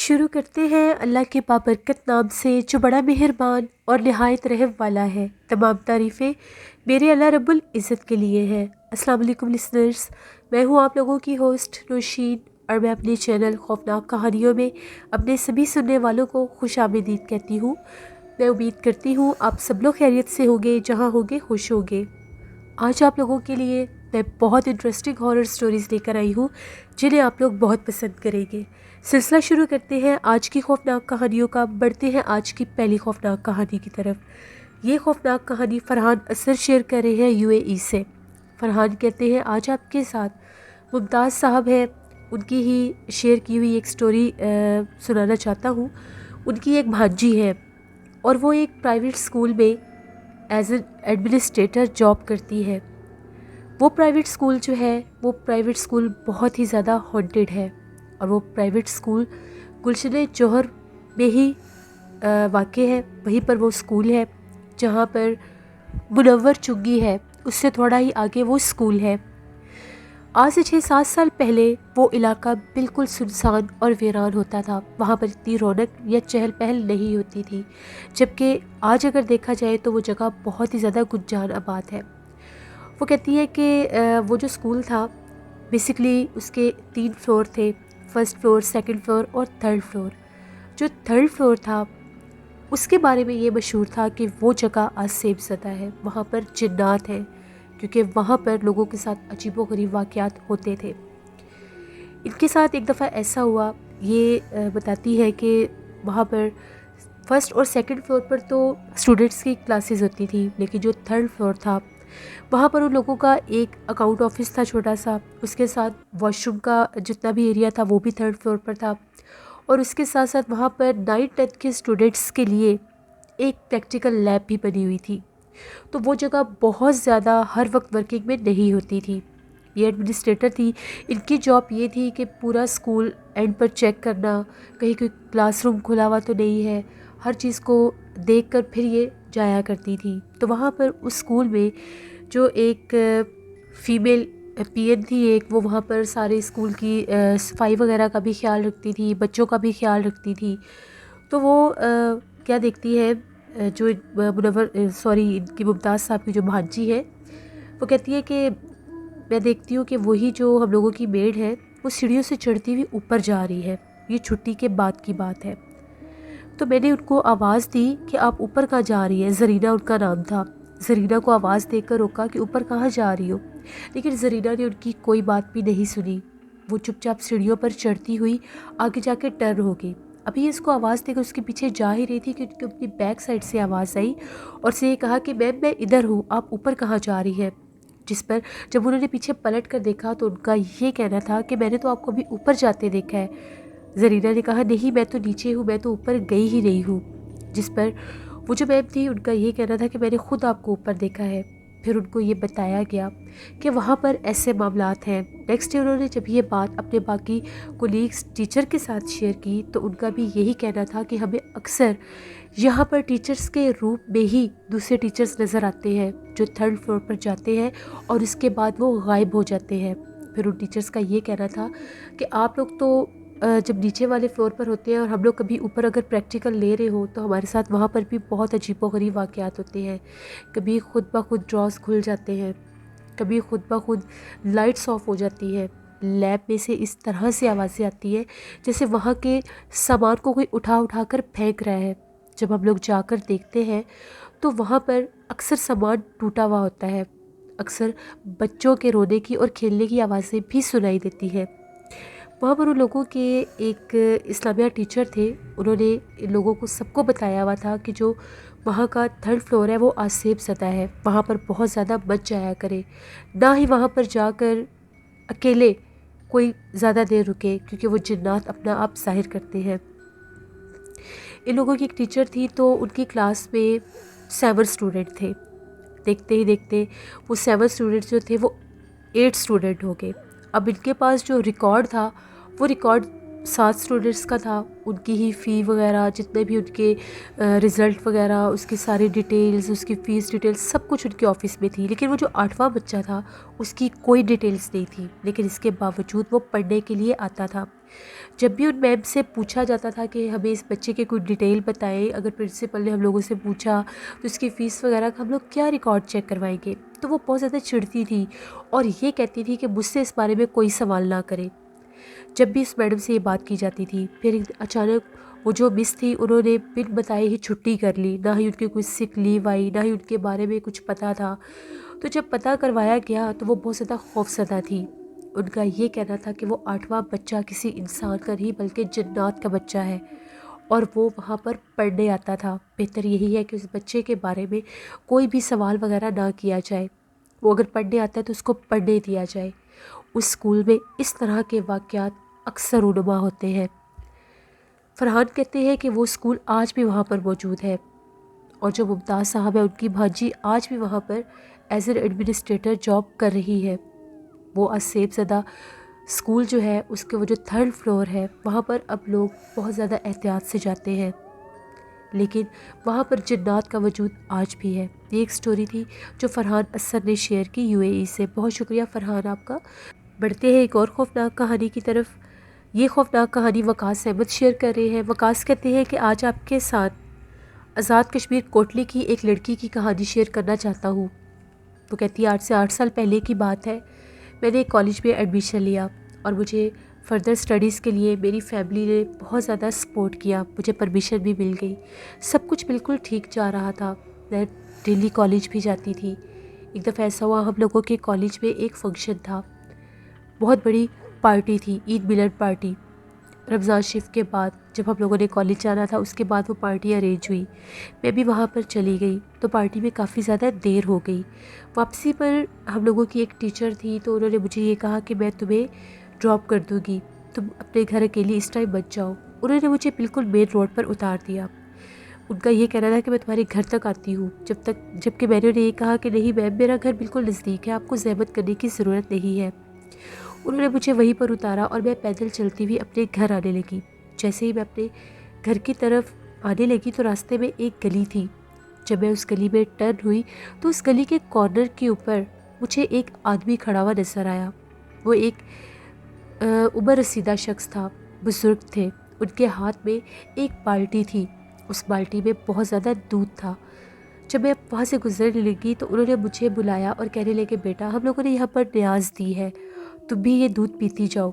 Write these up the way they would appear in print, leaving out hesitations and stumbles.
شروع کرتے ہیں اللہ کے بابرکت نام سے جو بڑا مہربان اور نہایت رحم والا ہے۔ تمام تعریفیں میرے اللہ رب العزت کے لیے ہیں۔ السلام علیکم لسنرز، میں ہوں آپ لوگوں کی ہوسٹ نوشین، اور میں اپنے چینل خوفناک کہانیوں میں اپنے سبھی سننے والوں کو خوش آمدید کہتی ہوں۔ میں امید کرتی ہوں آپ سب لوگ خیریت سے ہوگے، جہاں ہوگے خوش ہوگے۔ آج آپ لوگوں کے لیے میں بہت انٹرسٹنگ ہارر سٹوریز لے کر آئی ہوں جنہیں آپ لوگ بہت پسند کریں گے۔ سلسلہ شروع کرتے ہیں آج کی خوفناک کہانیوں کا۔ بڑھتے ہیں آج کی پہلی خوفناک کہانی کی طرف۔ یہ خوفناک کہانی فرحان اثر شیئر کر رہے ہیں UAE سے۔ فرحان کہتے ہیں آج آپ کے ساتھ ممتاز صاحب ہے، ان کی ہی شیئر کی ہوئی ایک سٹوری سنانا چاہتا ہوں۔ ان کی ایک بھانجی ہے اور وہ ایک پرائیویٹ اسکول میں ایز این ایڈمنسٹریٹر جاب کرتی ہے۔ وہ پرائیویٹ اسکول جو ہے وہ پرائیویٹ اسکول بہت ہی زیادہ ہانٹیڈ ہے، اور وہ پرائیویٹ اسکول گلشن جوہر میں ہی واقع ہے۔ وہیں پر وہ اسکول ہے جہاں پر منور چنگی ہے، اس سے تھوڑا ہی آگے وہ اسکول ہے۔ آج سے 6-7 سال پہلے وہ علاقہ بالکل سنسان اور ویران ہوتا تھا۔ وہاں پر اتنی رونق یا چہل پہل نہیں ہوتی تھی، جبکہ آج اگر دیکھا جائے تو وہ جگہ بہت ہی زیادہ گنجان آباد ہے۔ وہ کہتی ہے کہ وہ جو اسکول تھا بیسکلی اس کے 3 فلور تھے، فرسٹ فلور، سیکنڈ فلور اور تھرڈ فلور۔ جو تھرڈ فلور تھا اس کے بارے میں یہ مشہور تھا کہ وہ جگہ آسیب زدہ ہے، وہاں پر جنات ہیں، کیونکہ وہاں پر لوگوں کے ساتھ عجیب و غریب واقعات ہوتے تھے۔ ان کے ساتھ ایک دفعہ ایسا ہوا، یہ بتاتی ہے کہ وہاں پر فرسٹ اور سیکنڈ فلور پر تو اسٹوڈنٹس کی کلاسز ہوتی تھی، لیکن جو تھرڈ فلور تھا وہاں پر ان لوگوں کا ایک اکاؤنٹ آفس تھا چھوٹا سا، اس کے ساتھ واش روم کا جتنا بھی ایریا تھا وہ بھی تھرڈ فلور پر تھا، اور اس کے ساتھ ساتھ وہاں پر 9th-10th کے اسٹوڈنٹس کے لیے ایک پریکٹیکل لیب بھی بنی ہوئی تھی۔ تو وہ جگہ بہت زیادہ ہر وقت ورکنگ میں نہیں ہوتی تھی۔ یہ ایڈمنسٹریٹر تھی، ان کی جاب یہ تھی کہ پورا اسکول اینڈ پر چیک کرنا، کہیں کوئی کلاس روم کھلا ہوا تو نہیں ہے، ہر چیز کو دیکھ کر پھر یہ جایا کرتی تھی۔ تو وہاں پر اس اسکول میں جو ایک فیمیل PN تھی ایک، وہ وہاں پر سارے اسکول کی صفائی وغیرہ کا بھی خیال رکھتی تھی، بچوں کا بھی خیال رکھتی تھی۔ تو وہ کیا دیکھتی ہے، جو ان کی ممتاز صاحب کی جو بھانجی ہے، وہ کہتی ہے کہ میں دیکھتی ہوں کہ وہی جو ہم لوگوں کی میڈ ہے وہ سیڑھیوں سے چڑھتی ہوئی اوپر جا رہی ہے، یہ چھٹی کے بعد کی بات ہے۔ تو میں نے ان کو آواز دی کہ آپ اوپر کہاں جا رہی ہیں، زرینہ ان کا نام تھا۔ زرینہ کو آواز دے کر روکا کہ اوپر کہاں جا رہی ہو، لیکن زرینہ نے ان کی کوئی بات بھی نہیں سنی۔ وہ چپ چاپ سیڑھیوں پر چڑھتی ہوئی آگے جا کے ٹرن ہو گئی۔ ابھی اس کو آواز دے کر اس کے پیچھے جا ہی رہی تھی کہ ان کی اپنی بیک سائڈ سے آواز آئی اور اسے یہ کہا کہ میم میں ادھر ہوں، آپ اوپر کہاں جا رہی ہیں؟ جس پر جب انہوں نے پیچھے پلٹ کر دیکھا تو ان کا یہ کہنا تھا کہ میں نے تو آپ کو ابھی اوپر جاتے دیکھا ہے۔ زرینہ نے کہا نہیں، میں تو نیچے ہوں، میں تو اوپر گئی ہی نہیں ہوں۔ جس پر وہ جو میم تھی ان کا یہ کہنا تھا کہ میں نے خود آپ کو اوپر دیکھا ہے۔ پھر ان کو یہ بتایا گیا کہ وہاں پر ایسے معاملات ہیں۔ نیکسٹ ڈے انہوں نے جب یہ بات اپنے باقی کولیگس ٹیچر کے ساتھ شیئر کی تو ان کا بھی یہی کہنا تھا کہ ہمیں اکثر یہاں پر ٹیچرز کے روپ میں ہی دوسرے ٹیچرز نظر آتے ہیں جو تھرڈ فلور پر جاتے ہیں اور اس کے بعد وہ غائب ہو جاتے ہیں۔ پھر ان ٹیچرز کا یہ کہنا تھا کہ آپ لوگ تو جب نیچے والے فلور پر ہوتے ہیں اور ہم لوگ کبھی اوپر اگر پریکٹیکل لے رہے ہو تو ہمارے ساتھ وہاں پر بھی بہت عجیب و غریب واقعات ہوتے ہیں۔ کبھی خود بخود ڈراز کھل جاتے ہیں، کبھی خود بخود لائٹس آف ہو جاتی ہے، لیب میں سے اس طرح سے آوازیں آتی ہیں جیسے وہاں کے سامان کو کوئی اٹھا کر پھینک رہا ہے۔ جب ہم لوگ جا کر دیکھتے ہیں تو وہاں پر اکثر سامان ٹوٹا ہوا ہوتا ہے، اکثر بچوں کے رونے کی اور کھیلنے کی آوازیں بھی سنائی دیتی ہیں۔ وہاں پر ان لوگوں کے ایک اسلامیہ ٹیچر تھے، انہوں نے ان لوگوں کو سب کو بتایا ہوا تھا کہ جو وہاں کا تھرڈ فلور ہے وہ آسیب زدہ ہے، وہاں پر بہت زیادہ مت جایا کرے، نہ ہی وہاں پر جا کر اکیلے کوئی زیادہ دیر رکے، کیونکہ وہ جنات اپنا آپ ظاہر کرتے ہیں۔ ان لوگوں کی ایک ٹیچر تھی تو ان کی کلاس میں 7 اسٹوڈنٹ تھے۔ دیکھتے ہی دیکھتے وہ 7 اسٹوڈنٹ جو تھے وہ 8 اسٹوڈنٹ ہو گئے۔ اب ان کے پاس جو ریکارڈ تھا وہ ریکارڈ 7 اسٹوڈنٹس کا تھا، ان کی ہی فی وغیرہ، جتنے بھی ان کے رزلٹ وغیرہ، اس کی ساری ڈیٹیلز، اس کی فیس ڈیٹیلز، سب کچھ ان کے آفس میں تھی۔ لیکن وہ جو 8واں بچہ تھا اس کی کوئی ڈیٹیلز نہیں تھی، لیکن اس کے باوجود وہ پڑھنے کے لیے آتا تھا۔ جب بھی ان میم سے پوچھا جاتا تھا کہ ہمیں اس بچے کے کوئی ڈیٹیل بتائیں، اگر پرنسپل نے ہم لوگوں سے پوچھا تو اس کی فیس وغیرہ کا ہم لوگ کیا ریکارڈ چیک کروائیں گے، تو وہ بہت زیادہ چڑھتی تھی اور یہ کہتی تھی کہ مجھ سے اس بارے میں کوئی سوال نہ کرے۔ جب بھی اس میڈم سے یہ بات کی جاتی تھی، پھر اچانک وہ جو مس تھی انہوں نے بن بتائے ہی چھٹی کر لی، نہ ہی ان کی کوئی سک لیو آئی، نہ ہی ان کے بارے میں کچھ پتہ تھا۔ تو جب پتہ کروایا گیا تو وہ بہت زیادہ خوفزدہ تھی۔ ان کا یہ کہنا تھا کہ وہ 8واں بچہ کسی انسان کا نہیں بلکہ جنات کا بچہ ہے اور وہ وہاں پر پڑھنے آتا تھا۔ بہتر یہی ہے کہ اس بچے کے بارے میں کوئی بھی سوال وغیرہ نہ کیا جائے، وہ اگر پڑھنے آتا ہے تو اس کو پڑھنے دیا جائے۔ اس اسکول میں اس طرح کے واقعات اکثر رونما ہوتے ہیں۔ فرحان کہتے ہیں کہ وہ اسکول آج بھی وہاں پر موجود ہے اور جو ممتاز صاحب ہے ان کی بھانجی آج بھی وہاں پر ایز این ایڈمنسٹریٹر جاب کر رہی ہے۔ وہ آصف زدہ اسکول جو ہے اس کے وہ جو 3rd فلور ہے وہاں پر اب لوگ بہت زیادہ احتیاط سے جاتے ہیں، لیکن وہاں پر جنات کا وجود آج بھی ہے۔ یہ ایک سٹوری تھی جو فرحان اسد نے شیئر کی UAE سے۔ بہت شکریہ فرحان آپ کا۔ بڑھتے ہیں ایک اور خوفناک کہانی کی طرف۔ یہ خوفناک کہانی وقاص احمد شیئر کر رہے ہیں۔ وقاص کہتے ہیں کہ آج آپ کے ساتھ آزاد کشمیر کوٹلی کی ایک لڑکی کی کہانی شیئر کرنا چاہتا ہوں۔ وہ کہتی ہے 8 سے 8 سال پہلے کی بات ہے، میں نے ایک کالج میں ایڈمیشن لیا اور مجھے فردر اسٹڈیز کے لیے میری فیملی نے بہت زیادہ سپورٹ کیا، مجھے پرمیشن بھی مل گئی، سب کچھ بالکل ٹھیک جا رہا تھا، میں ڈیلی کالج بھی جاتی تھی۔ ایک دفعہ ایسا ہوا، ہم لوگوں کے کالج میں ایک فنکشن تھا، بہت بڑی پارٹی تھی، عید ملاد پارٹی۔ رمضان شریف کے بعد جب ہم لوگوں نے کالج جانا تھا اس کے بعد وہ پارٹی ارینج ہوئی، میں بھی وہاں پر چلی گئی تو پارٹی میں کافی زیادہ دیر ہو گئی۔ واپسی پر ہم لوگوں کی ایک ٹیچر تھی تو انہوں نے مجھے یہ کہا کہ میں تمہیں ڈراپ کر دوں گی، تم اپنے گھر اکیلی اس ٹائم مت جاؤ۔ انہوں نے مجھے بالکل مین روڈ پر اتار دیا۔ ان کا یہ کہنا تھا کہ میں تمہارے گھر تک آتی ہوں، جبکہ میں نے انہیں یہ کہا کہ نہیں میم، میرا گھر بالکل نزدیک ہے، آپ کو زحمت کرنے کی ضرورت نہیں ہے۔ انہوں نے مجھے وہیں پر اتارا اور میں پیدل چلتی ہوئی اپنے گھر آنے لگی۔ جیسے ہی میں اپنے گھر کی طرف آنے لگی تو راستے میں ایک گلی تھی۔ جب میں اس گلی میں ٹرن ہوئی تو اس گلی کے کارنر کے اوپر مجھے ایک آدمی کھڑا ہوا نظر آیا۔ وہ ایک عمر رسیدہ شخص تھا، بزرگ تھے، ان کے ہاتھ میں ایک بالٹی تھی، اس بالٹی میں بہت زیادہ دودھ تھا۔ جب میں وہاں سے گزرنے لگی تو انہوں نے مجھے بلایا اور کہنے لگے بیٹا ہم لوگوں نے یہاں پر نیاز دی ہے، تم بھی یہ دودھ پیتی جاؤ۔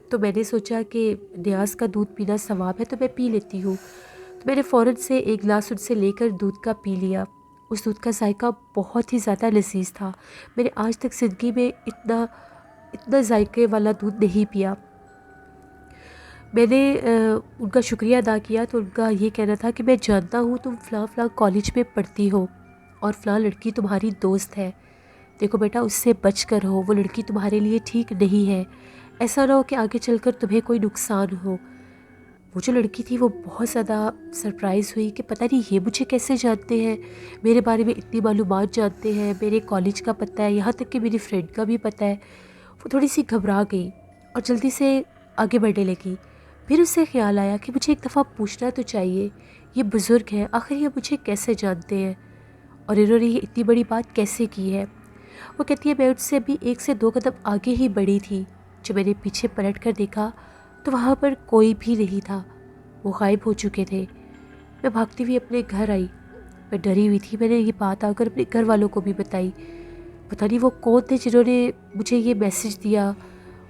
تو میں نے سوچا کہ نیاز کا دودھ پینا ثواب ہے تو میں پی لیتی ہوں، تو میں نے فوراً سے ایک گلاس ان سے لے کر دودھ کا پی لیا۔ اس دودھ کا ذائقہ بہت ہی زیادہ لذیذ تھا، میں نے آج تک زندگی میں اتنا ذائقے والا دودھ نہیں پیا۔ میں نے ان کا شکریہ ادا کیا تو ان کا یہ کہنا تھا کہ میں جانتا ہوں تم فلاں فلاں کالج میں پڑھتی ہو اور فلاں لڑکی تمہاری دوست ہے، دیکھو بیٹا اس سے بچ کر ہو، وہ لڑکی تمہارے لیے ٹھیک نہیں ہے، ایسا نہ ہو کہ آگے چل کر تمہیں کوئی نقصان ہو۔ وہ جو لڑکی تھی وہ بہت زیادہ سرپرائز ہوئی کہ پتہ نہیں یہ مجھے کیسے جانتے ہیں، میرے بارے میں اتنی معلومات جانتے ہیں، میرے کالج کا پتہ ہے، یہاں تک کہ میری فرینڈ کا بھی پتہ ہے۔ وہ تھوڑی سی گھبرا گئی اور جلدی سے آگے بڑھنے لگی۔ پھر اسے خیال آیا کہ مجھے ایک دفعہ پوچھنا تو چاہیے، یہ بزرگ ہیں، آخر یہ مجھے کیسے جانتے ہیں اور انہوں نے یہ اتنی بڑی بات کیسے کی ہے۔ وہ کہتی ہے میں اس سے بھی 1 سے 2 قدم آگے ہی بڑھی تھی، جب میں نے پیچھے پلٹ کر دیکھا تو وہاں پر کوئی بھی نہیں تھا، وہ غائب ہو چکے تھے۔ میں بھاگتی ہوئی اپنے گھر آئی، میں ڈری ہوئی تھی، میں نے یہ بات آ کر اپنے گھر والوں کو بھی بتائی۔ پتہ نہیں وہ کون تھے جنہوں نے مجھے یہ میسج دیا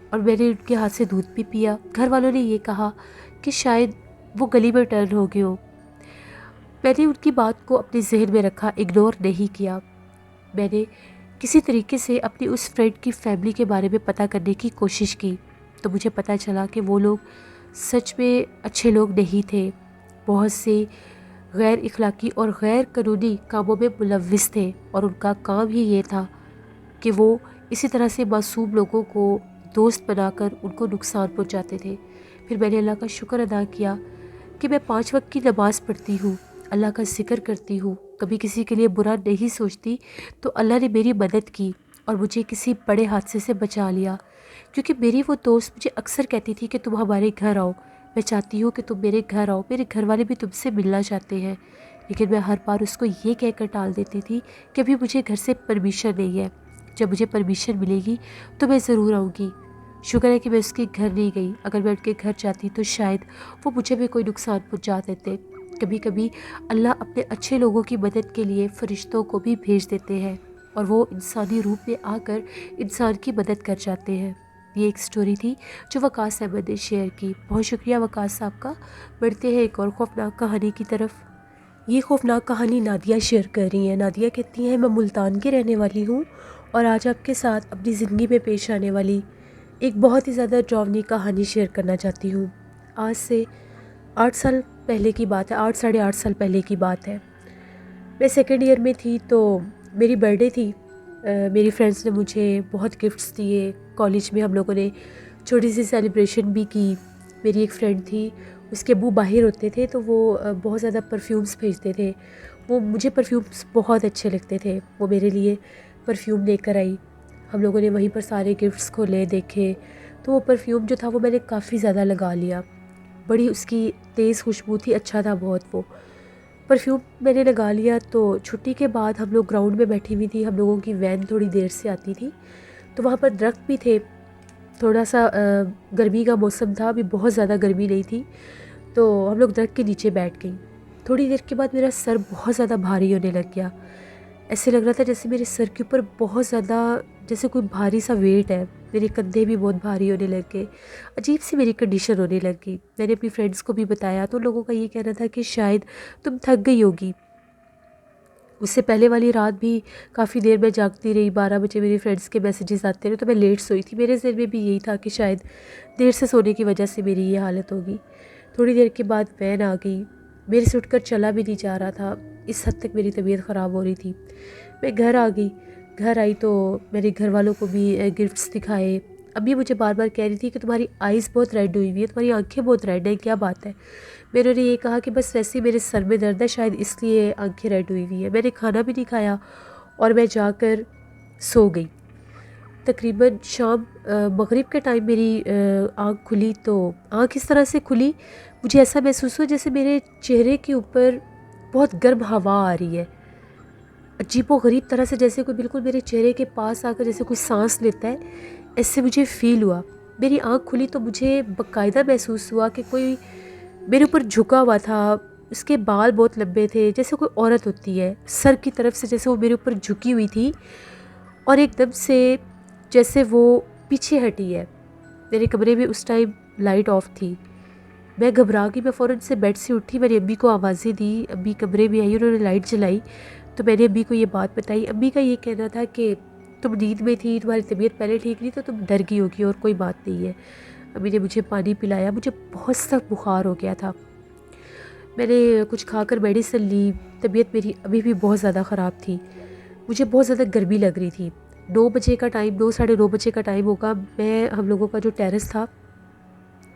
اور میں نے ان کے ہاتھ سے دودھ بھی پیا۔ گھر والوں نے یہ کہا کہ شاید وہ گلی میں ٹرن ہو گئے ہو۔ میں نے ان کی بات کو اپنے ذہن میں رکھا، اگنور نہیں کیا۔ میں نے کسی طریقے سے اپنی اس فرینڈ کی فیملی کے بارے میں پتہ کرنے کی کوشش کی تو مجھے پتہ چلا کہ وہ لوگ سچ میں اچھے لوگ نہیں تھے، بہت سے غیر اخلاقی اور غیر قانونی کاموں میں ملوث تھے اور ان کا کام ہی یہ تھا کہ وہ اسی طرح سے معصوم لوگوں کو دوست بنا کر ان کو نقصان پہنچاتے تھے۔ پھر میں نے اللہ کا شکر ادا کیا کہ میں 5 وقت کی نماز پڑھتی ہوں، اللہ کا ذکر کرتی ہوں، کبھی کسی کے لیے برا نہیں سوچتی، تو اللہ نے میری مدد کی اور مجھے کسی بڑے حادثے سے بچا لیا۔ کیونکہ میری وہ دوست مجھے اکثر کہتی تھی کہ تم ہمارے گھر آؤ، میں چاہتی ہوں کہ تم میرے گھر آؤ، میرے گھر والے بھی تم سے ملنا چاہتے ہیں، لیکن میں ہر بار اس کو یہ کہہ کر ٹال دیتی تھی کہ ابھی مجھے گھر سے پرمیشن نہیں ہے، جب مجھے پرمیشن ملے گی تو میں ضرور آؤں گی۔ شکر ہے کہ میں اس کے گھر نہیں گئی، اگر میں ان کے گھر جاتی تو شاید وہ مجھے بھی کوئی نقصان پہنچا دیتے۔ کبھی کبھی اللہ اپنے اچھے لوگوں کی مدد کے لیے فرشتوں کو بھی بھیج دیتے ہیں اور وہ انسانی روپ میں آ کر انسان کی مدد کر جاتے ہیں۔ یہ ایک سٹوری تھی جو وقاص احمد نے شیئر کی۔ بہت شکریہ وقاص صاحب کا۔ بڑھتے ہیں ایک اور خوفناک کہانی کی طرف۔ یہ خوفناک کہانی نادیہ شیئر کر رہی ہیں۔ نادیہ کہتی ہیں، میں ملتان کی رہنے والی ہوں اور آج آپ کے ساتھ اپنی زندگی میں پیش آنے والی ایک بہت ہی زیادہ ڈراؤنی کہانی شیئر کرنا چاہتی ہوں۔ آج سے 8 سال پہلے کی بات ہے، 8 ساڑھے 8 سال پہلے کی بات ہے۔ میں سیکنڈ ایئر میں تھی تو میری برتھ ڈے تھی۔ میری فرینڈس نے مجھے بہت گفٹس دیے۔ کالج میں ہم لوگوں نے چھوٹی سی سیلیبریشن بھی کی۔ میری ایک فرینڈ تھی، اس کے ابو باہر ہوتے تھے تو وہ بہت زیادہ پرفیومز بھیجتے تھے۔ وہ مجھے پرفیومز بہت اچھے لگتے تھے، وہ میرے لیے پرفیوم لے کر آئی۔ ہم لوگوں نے وہیں پر سارے گفٹس کھولے، دیکھے تو وہ پرفیوم جو تھا وہ میں نے کافی زیادہ لگا لیا۔ بڑی اس کی تیز خوشبو تھی، اچھا تھا بہت۔ وہ پرفیوم میں نے لگا لیا تو چھٹی کے بعد ہم لوگ گراؤنڈ میں بیٹھی ہوئی تھی۔ ہم لوگوں کی وین تھوڑی دیر سے آتی تھی تو وہاں پر درخت بھی تھے۔ تھوڑا سا گرمی کا موسم تھا، ابھی بہت زیادہ گرمی نہیں تھی، تو ہم لوگ درخت کے نیچے بیٹھ گئیں۔ تھوڑی دیر کے بعد میرا سر بہت زیادہ بھاری ہونے لگ گیا۔ ایسے لگ رہا تھا جیسے میرے سر کے اوپر بہت زیادہ جیسے کوئی بھاری سا ویٹ ہے۔ میرے کندھے بھی بہت بھاری ہونے لگ گئے، عجیب سی میری کنڈیشن ہونے لگ گئی۔ میں نے اپنی فرینڈس کو بھی بتایا تو لوگوں کا یہ کہنا تھا کہ شاید تم تھک گئی ہوگی۔ اس سے پہلے والی رات بھی کافی دیر میں جاگتی رہی، 12 بجے میری فرینڈس کے میسیجز آتے رہے تو میں لیٹ سوئی تھی۔ میرے ذہن میں بھی یہی تھا کہ شاید دیر سے سونے کی وجہ سے میری یہ حالت ہوگی۔ تھوڑی دیر کے بعد وین آ گئی، میرے سے اٹھ کر چلا بھی نہیں جا رہا تھا، اس حد تک میری طبیعت خراب ہو رہی تھی۔ میں گھر آ گئی، گھر آئی تو میرے گھر والوں کو بھی گفٹس دکھائے۔ ابھی مجھے بار بار کہہ رہی تھی کہ تمہاری آئیز بہت ریڈ ہوئی ہوئی ہے، تمہاری آنکھیں بہت ریڈ ہیں، کیا بات ہے؟ میں نے یہ کہا کہ بس ویسے ہی میرے سر میں درد ہے، شاید اس لیے آنکھیں ریڈ ہوئی ہوئی ہے۔ میں نے کھانا بھی نہیں کھایا اور میں جا کر سو گئی۔ تقریباً شام مغرب کے ٹائم میری آنکھ کھلی تو آنکھ اس طرح سے کھلی، مجھے ایسا محسوس ہوا جیسے میرے چہرے کے اوپر بہت گرم ہوا آ رہی ہے، عجیب و غریب طرح سے، جیسے کوئی بالکل میرے چہرے کے پاس آ کر جیسے کوئی سانس لیتا ہے، ایسے مجھے فیل ہوا۔ میری آنکھ کھلی تو مجھے باقاعدہ محسوس ہوا کہ کوئی میرے اوپر جھکا ہوا تھا، اس کے بال بہت لمبے تھے، جیسے کوئی عورت ہوتی ہے سر کی طرف سے، جیسے وہ میرے اوپر جھکی ہوئی تھی اور ایک دم سے جیسے وہ پیچھے ہٹی ہے۔ میرے کمرے میں اس ٹائم لائٹ آف تھی، میں گھبرا گئی، میں فوراً سے بیڈ سے اٹھی، میں نے امی کو آوازیں دی، امی کمرے میں آئی، انہوں نے لائٹ جلائی تو میں نے امی کو یہ بات بتائی۔ امی کا یہ کہنا تھا کہ تم نیند میں تھی، تمہاری طبیعت پہلے ٹھیک نہیں تو تم ڈر گئی ہوگی اور کوئی بات نہیں ہے۔ امی نے مجھے پانی پلایا، مجھے بہت سخت بخار ہو گیا تھا، میں نے کچھ کھا کر میڈیسن لی، طبیعت میری ابھی بھی بہت زیادہ خراب تھی، مجھے بہت زیادہ گرمی لگ رہی تھی۔ 9 بجے کا ٹائم، 9 ساڑھے 9 بجے کا ٹائم ہوگا۔ ہم لوگوں کا جو ٹیرس تھا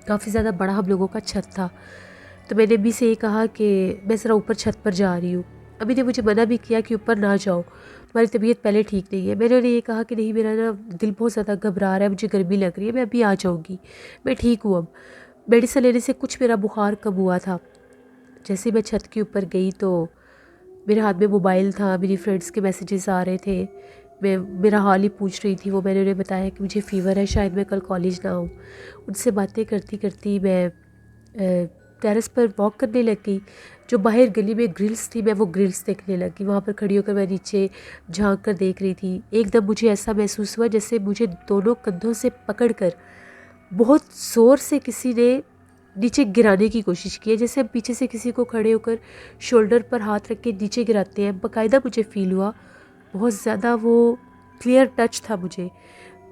کافی زیادہ بڑا، ہم لوگوں کا چھت تھا، تو میں نے امی سے یہ کہا کہ میں ذرا اوپر چھت پر جا رہی ہوں۔ امی نے مجھے منع بھی کیا کہ اوپر نہ جاؤ، تمہاری طبیعت پہلے ٹھیک نہیں ہے۔ میں نے انہیں یہ کہا کہ نہیں، میرا نا دل بہت زیادہ گھبرا رہا ہے، مجھے گرمی لگ رہی ہے، میں ابھی آ جاؤں گی، میں ٹھیک ہوں۔ اب میڈیسن لینے سے کچھ میرا بخار کم ہوا تھا۔ جیسے میں چھت کے اوپر گئی تو میرے ہاتھ میں موبائل تھا، میری فرینڈس کے میسیجز آ رہے تھے، میں میرا حال ہی پوچھ رہی تھی وہ۔ میں نے انہیں بتایا کہ مجھے فیور ہے، شاید میں کل کالج نہ آؤں۔ ان سے باتیں کرتی کرتی میں ٹیرس پر واک کرنے لگ گئی۔ جو باہر گلی میں گرلس تھی، میں وہ گرلس دیکھنے لگی، وہاں پر کھڑی ہو کر میں نیچے جھانک کر دیکھ رہی تھی۔ ایک دم مجھے ایسا محسوس ہوا جیسے مجھے دونوں کندھوں سے پکڑ کر بہت زور سے کسی نے نیچے گرانے کی کوشش کی ہے، جیسے ہم پیچھے سے کسی کو کھڑے ہو کر شولڈر پر ہاتھ رکھ کے نیچے گراتے ہیں، باقاعدہ مجھے فیل ہوا۔ بہت زیادہ وہ کلیئر ٹچ تھا مجھے۔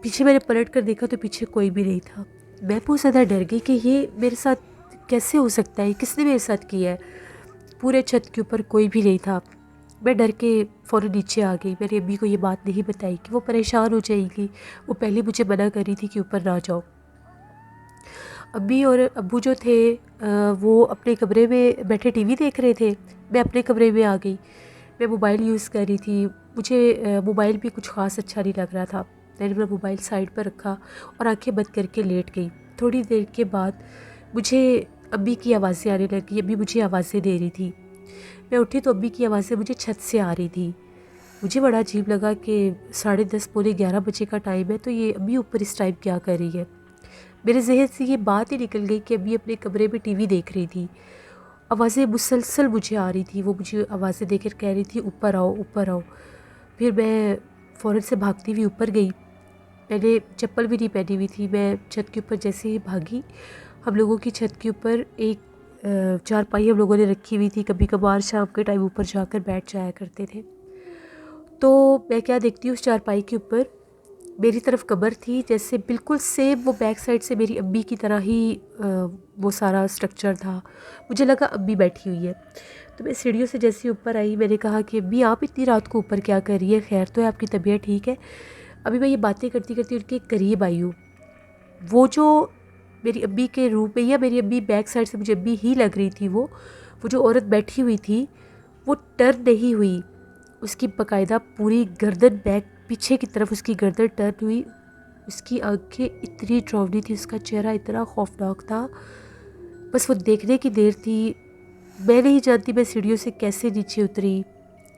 پیچھے میں نے پلٹ کر دیکھا تو پیچھے کوئی بھی نہیں تھا۔ میں بہت زیادہ ڈر گئی کہ یہ میرے ساتھ کیسے ہو سکتا ہے، کس نے میرے ساتھ کیا ہے۔ پورے چھت کے اوپر کوئی بھی نہیں تھا۔ میں ڈر کے فوراً نیچے آ گئی۔ میں نے امی کو یہ بات نہیں بتائی کہ وہ پریشان ہو جائے گی، وہ پہلے مجھے منع کر رہی تھی کہ اوپر نہ جاؤ۔ امی اور ابو جو تھے وہ اپنے کمرے میں بیٹھے ٹی وی دیکھ رہے تھے، میں اپنے کمرے میں آ گئی۔ میں موبائل یوز کر رہی تھی، مجھے موبائل بھی کچھ خاص اچھا نہیں لگ رہا تھا۔ میں نے اپنا موبائل سائڈ پر رکھا اور آنکھیں بند کر کے لیٹ گئی۔ تھوڑی دیر کے بعد مجھے امی کی آوازیں آنے لگی، امی مجھے آوازیں دے رہی تھی۔ میں اٹھی تو امی کی آوازیں مجھے چھت سے آ رہی تھی۔ مجھے بڑا عجیب لگا کہ 10:30 پونے 11 بجے کا ٹائم ہے تو یہ امی اوپر اس ٹائم کیا کر رہی ہے۔ میرے ذہن سے یہ بات ہی نکل گئی کہ ابھی اپنے کمرے میں ٹی وی دیکھ رہی تھی، آوازیں مسلسل مجھے آ رہی تھی، وہ مجھے آوازیں دے کر کہہ رہی تھی اوپر آؤ اوپر آؤ۔ پھر میں فوراً سے بھاگتی ہوئی اوپر گئی، میں نے چپل بھی نہیں پہنی ہوئی تھی، میں چھت کے اوپر جیسے ہی بھاگی، ہم لوگوں کی چھت کے اوپر ایک چارپائی ہم لوگوں نے رکھی ہوئی تھی، کبھی کبھار شام کے ٹائم اوپر جا کر بیٹھ جایا کرتے تھے۔ تو میں کیا دیکھتی ہوں، اس چارپائی کے اوپر میری طرف قبر تھی، جیسے بالکل سیم وہ بیک سائڈ سے میری امی کی طرح ہی وہ سارا سٹرکچر تھا۔ مجھے لگا امی بیٹھی ہوئی ہے، تو میں سیڑھیوں سے جیسے اوپر آئی، میں نے کہا کہ امی آپ اتنی رات کو اوپر کیا کر رہی ہے، خیر تو ہے، آپ کی طبیعت ٹھیک ہے؟ ابھی میں یہ باتیں کرتی کرتی ان کے قریب آئی ہوں، وہ جو میری امی کے روم میں، یا میری امی بیک سائڈ سے مجھے امی ہی لگ رہی تھی، وہ جو عورت بیٹھی ہوئی تھی وہ ٹرن نہیں ہوئی، اس کی باقاعدہ پوری گردن بیک پیچھے کی طرف اس کی گردن ٹرن ہوئی، اس کی آنکھیں اتنی ڈراؤنی تھی، اس کا چہرہ اتنا خوفناک تھا، بس وہ دیکھنے کی دیر تھی۔ میں نہیں جانتی میں سیڑھیوں سے کیسے نیچے اتری،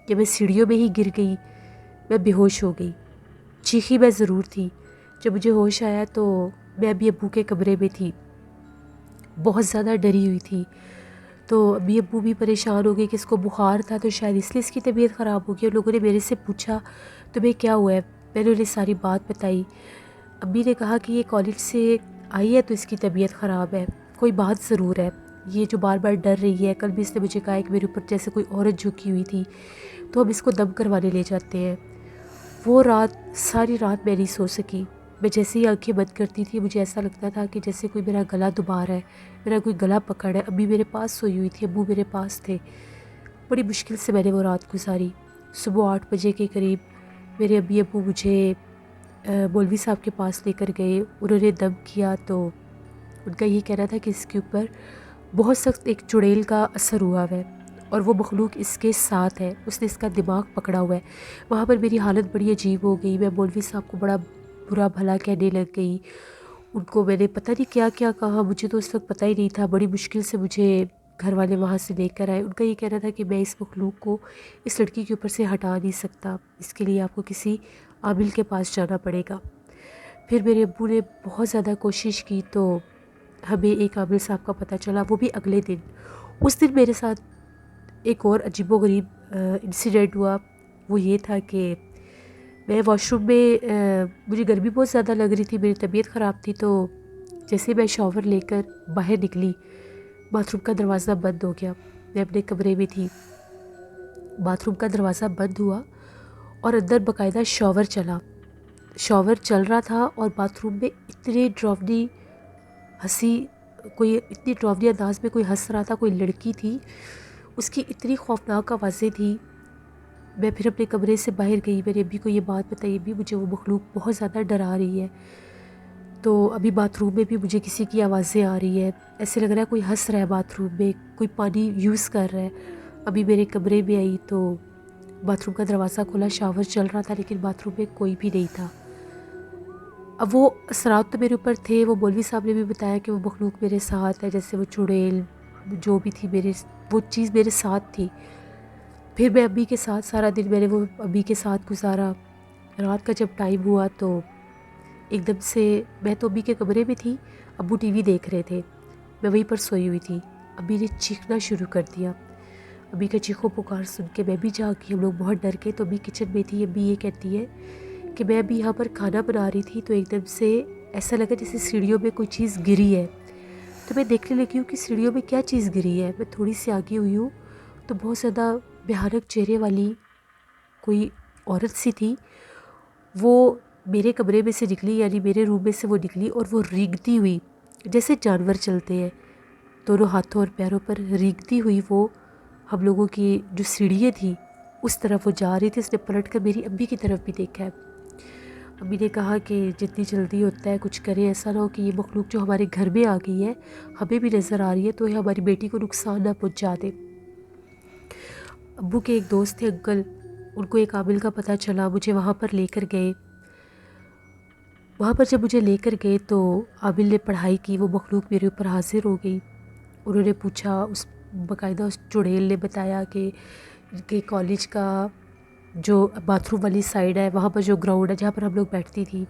کہ میں سیڑھیوں میں ہی گر گئی، میں بے ہوش ہو گئی، چیخی میں ضرور تھی۔ جب مجھے ہوش آیا تو میں امی ابو کے کمرے میں تھی، بہت زیادہ ڈری ہوئی تھی، تو امی ابو بھی پریشان ہو گئے کہ اس کو بخار تھا تو شاید اس لیے اس کی طبیعت خراب ہو گئی، اور لوگوں نے میرے سے پوچھا تمہیں کیا ہوا ہے، میں نے انہیں ساری بات بتائی۔ امی نے کہا کہ یہ کالج سے آئی ہے تو اس کی طبیعت خراب ہے، کوئی بات ضرور ہے، یہ جو بار بار ڈر رہی ہے، کل بھی اس نے مجھے کہا ہے کہ میرے اوپر جیسے کوئی عورت جھکی ہوئی تھی، تو ہم اس کو دم کروانے لے جاتے ہیں۔ وہ رات ساری رات میں نہیں سو سکی، میں جیسے ہی آنکھیں بند کرتی تھی مجھے ایسا لگتا تھا کہ جیسے کوئی میرا گلا دبا رہا ہے، میرا کوئی گلا پکڑ ہے۔ امی میرے پاس سوئی ہوئی تھی، ابو میرے پاس تھے، بڑی مشکل سے میں نے وہ رات گزاری۔ صبح 8 بجے کے قریب میرے امی ابو مجھے مولوی صاحب کے پاس لے کر گئے، انہوں نے دم کیا تو ان کا یہ کہنا تھا کہ اس کے اوپر بہت سخت ایک چڑیل کا اثر ہوا ہے، اور وہ مخلوق اس کے ساتھ ہے، اس نے اس کا دماغ پکڑا ہوا ہے۔ وہاں پر میری حالت بڑی عجیب ہو گئی، میں مولوی صاحب کو بڑا برا بھلا کہنے لگ گئی، ان کو میں نے پتہ نہیں کیا کیا کہا، مجھے تو اس وقت پتہ ہی نہیں تھا، بڑی مشکل سے مجھے گھر والے وہاں سے لے کر آئے۔ ان کا یہ کہنا تھا کہ میں اس مخلوق کو اس لڑکی کے اوپر سے ہٹا نہیں سکتا، اس کے لیے آپ کو کسی عامل کے پاس جانا پڑے گا۔ پھر میرے ابو نے بہت زیادہ کوشش کی تو ہمیں ایک عامل صاحب کا پتہ چلا، وہ بھی اگلے دن۔ اس دن میرے ساتھ ایک اور عجیب و غریب انسیڈنٹ ہوا، وہ یہ تھا کہ میں واش روم میں مجھے گرمی بہت زیادہ لگ رہی تھی، میری طبیعت خراب تھی، تو جیسے میں شاور لے کر باہر نکلی، باتھ روم کا دروازہ بند ہو گیا، میں اپنے کمرے میں تھی، باتھ روم کا دروازہ بند ہوا اور اندر باقاعدہ شاور چل رہا تھا، اور باتھ روم میں اتنی ڈراؤنی اتنی ڈراؤنی انداز میں کوئی ہنس رہا تھا، کوئی لڑکی تھی، اس کی اتنی خوفناک آوازیں تھیں۔ میں پھر اپنے کمرے سے باہر گئی، میں نے ابھی کو یہ بات بتائی، ابھی مجھے وہ مخلوق بہت زیادہ ڈرا رہی ہے، تو ابھی باتھ روم میں بھی مجھے کسی کی آوازیں آ رہی ہے، ایسے لگ رہا ہے کوئی ہنس رہا ہے باتھ روم میں، کوئی پانی یوز کر رہا ہے۔ ابھی میرے کمرے میں آئی تو باتھ روم کا دروازہ کھلا، شاور چل رہا تھا، لیکن باتھ روم میں کوئی بھی نہیں تھا۔ اب وہ اثرات تو میرے اوپر تھے، وہ مولوی صاحب نے بھی بتایا کہ وہ مخلوق میرے ساتھ ہے، جیسے وہ چڑیل جو بھی تھی، وہ چیز میرے ساتھ تھی۔ پھر میں امی کے ساتھ سارا دن میں نے وہ امی کے ساتھ گزارا۔ رات کا جب ٹائم ہوا تو ایک دم سے میں تو امی کے کمرے میں تھی، ابو ٹی وی دیکھ رہے تھے، میں وہیں پر سوئی ہوئی تھی، امی نے چیخنا شروع کر دیا۔ امی کا چیخو پکار سن کے میں بھی جاگ گئی، ہم لوگ بہت ڈر گئے، تو امی کچن میں تھی، امی یہ کہتی ہے کہ میں ابھی یہاں پر کھانا بنا رہی تھی تو ایک دم سے ایسا لگا جیسے سیڑھیوں میں کوئی چیز گری ہے، تو میں دیکھنے لگی ہوں کہ سیڑھیوں میں کیا چیز گری ہے۔ میں تھوڑی سی آگے ہوئی ہوں تو بہت زیادہ بھیانک چہرے والی کوئی عورت سی تھی، وہ میرے کمرے میں سے نکلی، یعنی میرے روم میں سے وہ نکلی، اور وہ رینگتی ہوئی جیسے جانور چلتے ہیں، دونوں ہاتھوں اور پیروں پر رینگتی ہوئی وہ ہم لوگوں کی جو سیڑھیاں تھیں اس طرف وہ جا رہی تھی۔ اس نے پلٹ کر میری امی کی طرف بھی دیکھا ہے۔ امی نے کہا کہ جتنی جلدی ہوتا ہے کچھ کریں، ایسا نہ ہو کہ یہ مخلوق جو ہمارے گھر میں آ گئی ہے، ہمیں بھی نظر آ رہی ہے، تو یہ ہماری بیٹی کو نقصان نہ پہنچا دے۔ ابو کے ایک دوست تھے انکل، ان کو ایک عامل کا پتہ چلا، مجھے وہاں پر لے کر گئے۔ وہاں پر جب مجھے لے کر گئے تو عامل نے پڑھائی کی، وہ مخلوق میرے اوپر حاضر ہو گئی۔ انہوں نے پوچھا، باقاعدہ اس چڑیل نے بتایا کہ ان کے کالج کا جو باتھ روم والی سائڈ ہے، وہاں پر جو گراؤنڈ ہے جہاں پر ہم لوگ بیٹھتی تھی،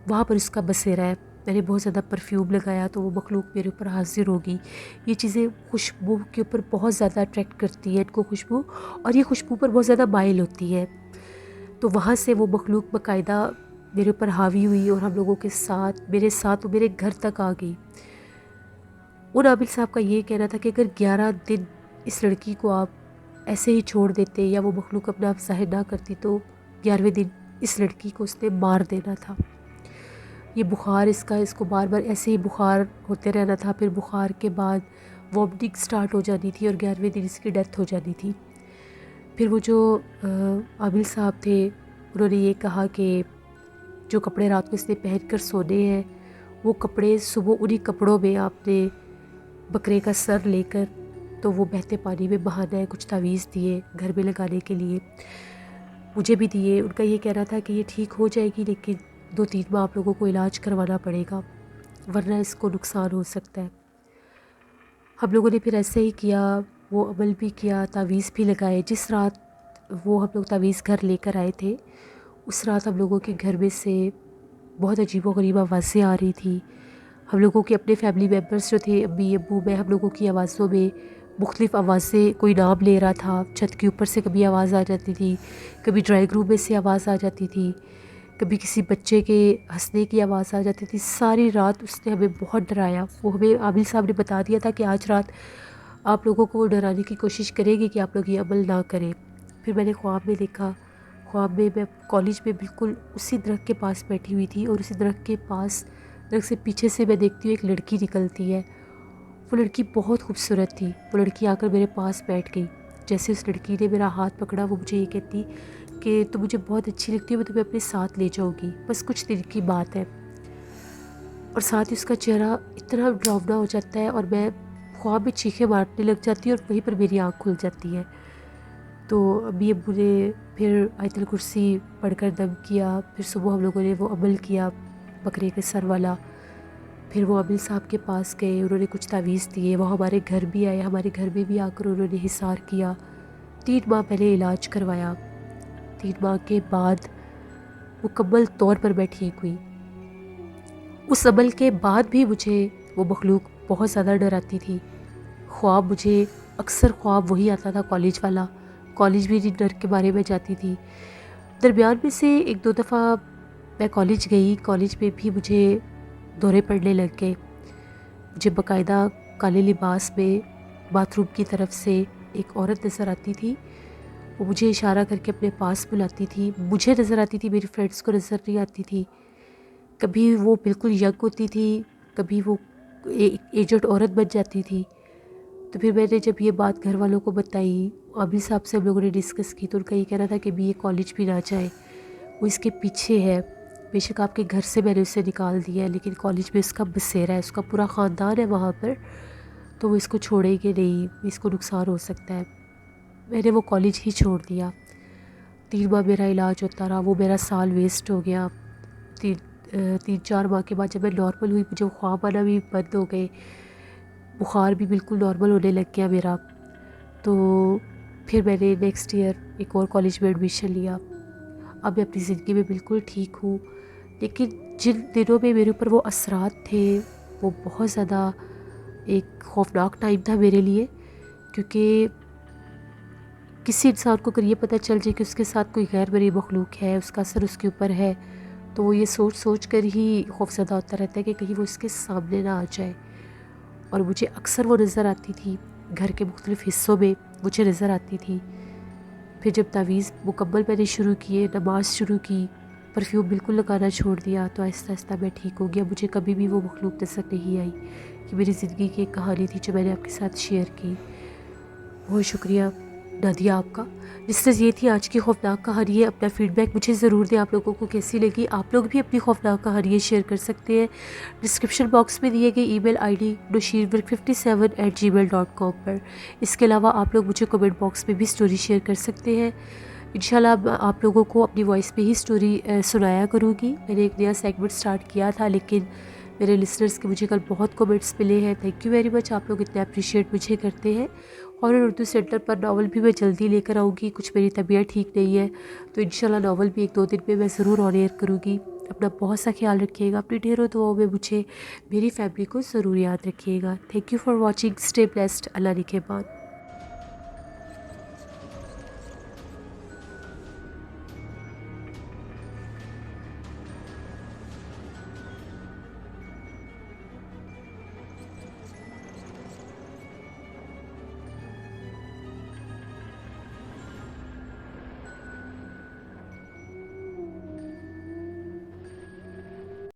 وہاں پر اس کا بسیرا ہے، میں نے بہت زیادہ پرفیوم لگایا تو وہ مخلوق میرے اوپر حاضر ہوگی۔ یہ چیزیں خوشبو کے اوپر بہت زیادہ اٹریکٹ کرتی ہیں ان کو خوشبو، اور یہ خوشبو پر بہت زیادہ مائل ہوتی ہے۔ تو وہاں سے وہ مخلوق باقاعدہ میرے اوپر حاوی ہوئی اور ہم لوگوں کے ساتھ وہ میرے گھر تک آ گئی۔ ان عابل صاحب کا یہ کہنا تھا کہ اگر 11 دن اس لڑکی کو آپ ایسے ہی چھوڑ دیتے یا وہ مخلوق اپنا آپ ظاہر نہ کرتی تو 11ویں دن اس لڑکی کو اس نے مار دینا تھا۔ یہ بخار اس کو بار بار ایسے ہی بخار ہوتے رہنا تھا، پھر بخار کے بعد وامٹنگ سٹارٹ ہو جانی تھی اور 11ویں دن اس کی ڈیتھ ہو جانی تھی۔ پھر وہ جو عامل صاحب تھے انہوں نے یہ کہا کہ جو کپڑے رات کو اس نے پہن کر سونے ہیں وہ کپڑے صبح انہی کپڑوں میں آپ نے بکرے کا سر لے کر تو وہ بہتے پانی میں بہانا ہے۔ کچھ تعویذ دیے گھر میں لگانے کے لیے، مجھے بھی دیے۔ ان کا یہ کہنا تھا کہ یہ ٹھیک ہو جائے گی لیکن 2-3 ماہ آپ لوگوں کو علاج کروانا پڑے گا ورنہ اس کو نقصان ہو سکتا ہے۔ ہم لوگوں نے پھر ایسے ہی کیا، وہ عمل بھی کیا، تعویذ بھی لگائے۔ جس رات وہ ہم لوگ تعویذ گھر لے کر آئے تھے اس رات ہم لوگوں کے گھر میں سے بہت عجیب و غریب آوازیں آ رہی تھی۔ ہم لوگوں کے اپنے فیملی ممبرس جو تھے امی ابو میں، ہم لوگوں کی آوازوں میں مختلف آوازیں، کوئی نام لے رہا تھا، چھت کے اوپر سے کبھی آواز آ جاتی تھی، کبھی ڈرائنگ روم میں سے آواز آ جاتی تھی، کبھی کسی بچے کے ہنسنے کی آواز آ جاتی تھی۔ ساری رات اس نے ہمیں بہت ڈرایا۔ وہ ہمیں عامل صاحب نے بتا دیا تھا کہ آج رات آپ لوگوں کو وہ ڈرانے کی کوشش کرے گی کہ آپ لوگ یہ عمل نہ کریں۔ پھر میں نے خواب میں دیکھا، خواب میں کالج میں بالکل اسی درخت کے پاس بیٹھی ہوئی تھی اور اسی درخت کے پاس، درخت سے پیچھے سے میں دیکھتی ہوں ایک لڑکی نکلتی ہے۔ وہ لڑکی بہت خوبصورت تھی۔ وہ لڑکی آ کر میرے پاس بیٹھ گئی۔ جیسے اس لڑکی نے میرا ہاتھ پکڑا وہ مجھے یہ کہتی کہ تم مجھے بہت اچھی لگتی ہے، میں تمہیں اپنے ساتھ لے جاؤں گی، بس کچھ دن کی بات ہے۔ اور ساتھ ہی اس کا چہرہ اتنا ڈراؤنا ہو جاتا ہے اور میں خواب میں چیخیں مارنے لگ جاتی ہوں اور وہیں پر میری آنکھ کھل جاتی ہے۔ تو امی ابو نے پھر آیت الکرسی پڑھ کر دم کیا۔ پھر صبح ہم لوگوں نے وہ عمل کیا بکرے کے سر والا۔ پھر وہ عامل صاحب کے پاس گئے، انہوں نے کچھ تعویذ دیے، وہ ہمارے گھر بھی آئے، ہمارے گھر میں بھی آ کر انہوں نے حصار کیا۔ 3 ماہ پہلے علاج کروایا۔ 3 ماہ کے بعد مکمل طور پر میں ٹھیک ہوئی۔ اس عمل کے بعد بھی مجھے وہ مخلوق بہت زیادہ ڈراتی تھی۔ خواب مجھے اکثر خواب وہی آتا تھا کالج والا، کالج بھی ڈر کے بارے میں جاتی تھی۔ درمیان میں سے 1-2 دفعہ میں کالج گئی، کالج میں بھی مجھے دورے پڑنے لگ گئے۔ مجھے باقاعدہ کالے لباس میں باتھ روم کی طرف سے ایک عورت نظر آتی تھی۔ وہ مجھے اشارہ کر کے اپنے پاس بلاتی تھی، مجھے نظر آتی تھی، میری فرینڈس کو نظر نہیں آتی تھی۔ کبھی وہ بالکل ینگ ہوتی تھی، کبھی وہ ایجڈ عورت بن جاتی تھی۔ تو پھر میں نے جب یہ بات گھر والوں کو بتائی، عامل صاحب سے ہم لوگوں نے ڈسکس کی، تو ان کا یہ کہنا تھا کہ بھی یہ کالج بھی نہ جائے، وہ اس کے پیچھے ہے۔ بے شک آپ کے گھر سے میں نے اسے نکال دیا ہے لیکن کالج میں اس کا بسیرا ہے، اس کا پورا خاندان ہے وہاں پر، تو وہ اس کو چھوڑے گے نہیں، اس کو نقصان ہو سکتا ہے۔ میں نے وہ کالج ہی چھوڑ دیا۔ 3 ماہ میرا علاج ہوتا رہا، وہ میرا سال ویسٹ ہو گیا۔ 3-4 ماہ کے بعد جب میں نارمل ہوئی، مجھے خواب آنا بھی بند ہو گئے، بخار بھی بالکل نارمل ہونے لگ گیا میرا۔ تو پھر میں نے نیکسٹ ایئر ایک اور کالج میں ایڈمیشن لیا۔ اب میں اپنی زندگی میں بالکل ٹھیک ہوں، لیکن جن دنوں میں میرے اوپر وہ اثرات تھے وہ بہت زیادہ ایک خوفناک ٹائم تھا میرے لیے، کیونکہ کسی انسان کو اگر یہ پتہ چل جائے کہ اس کے ساتھ کوئی غیر مرئی مخلوق ہے، اس کا اثر اس کے اوپر ہے، تو وہ یہ سوچ کر ہی خوفزدہ ہوتا رہتا ہے کہ کہیں وہ اس کے سامنے نہ آ جائے۔ اور مجھے اکثر وہ نظر آتی تھی، گھر کے مختلف حصوں میں مجھے نظر آتی تھی۔ پھر جب تعویذ مکمل میں نے شروع کیے، نماز شروع کی، پرفیوم بالکل لگانا چھوڑ دیا، تو آہستہ آہستہ میں ٹھیک ہو گیا۔ مجھے کبھی بھی وہ مخلوق نظر نہیں آئی۔ یہ میری زندگی کی ایک کہانی تھی جو میں نے آپ کے ساتھ شیئر کی۔ بہت شکریہ نادیہ آپ کا۔ لسنرز، یہ تھی آج کی خوفناک کہانی ہے۔ اپنا فیڈ بیک مجھے ضرور دیں، آپ لوگوں کو کیسی لگی۔ آپ لوگ بھی اپنی خوفناک کہانیاں شیئر کر سکتے ہیں ڈسکرپشن باکس میں دیے گئے ای میل آئی ڈی noshirwork57@gmail.com پر۔ اس کے علاوہ آپ لوگ مجھے کمنٹ باکس میں بھی سٹوری شیئر کر سکتے ہیں۔ انشاءاللہ آپ لوگوں کو اپنی وائس پہ ہی سٹوری سنایا کروں گی۔ میں نے ایک نیا سیگمنٹ سٹارٹ کیا تھا، لیکن میرے لسنرز کے مجھے کل بہت کمنٹس ملے ہیں۔ تھینک یو ویری مچ، آپ لوگ اتنا اپریشیٹ مجھے کرتے ہیں۔ اور اردو سینٹر پر ناول بھی میں جلدی لے کر آؤں گی۔ کچھ میری طبیعت ٹھیک نہیں ہے تو انشاءاللہ ناول بھی 1-2 دن میں ضرور آن ایئر کروں گی۔ اپنا بہت سا خیال رکھیے گا، اپنی ڈھیروں دعاؤں میں مجھے، میری فیملی کو ضرور یاد رکھیے گا۔ Thank you for watching, stay blessed, اللہ نگہبان۔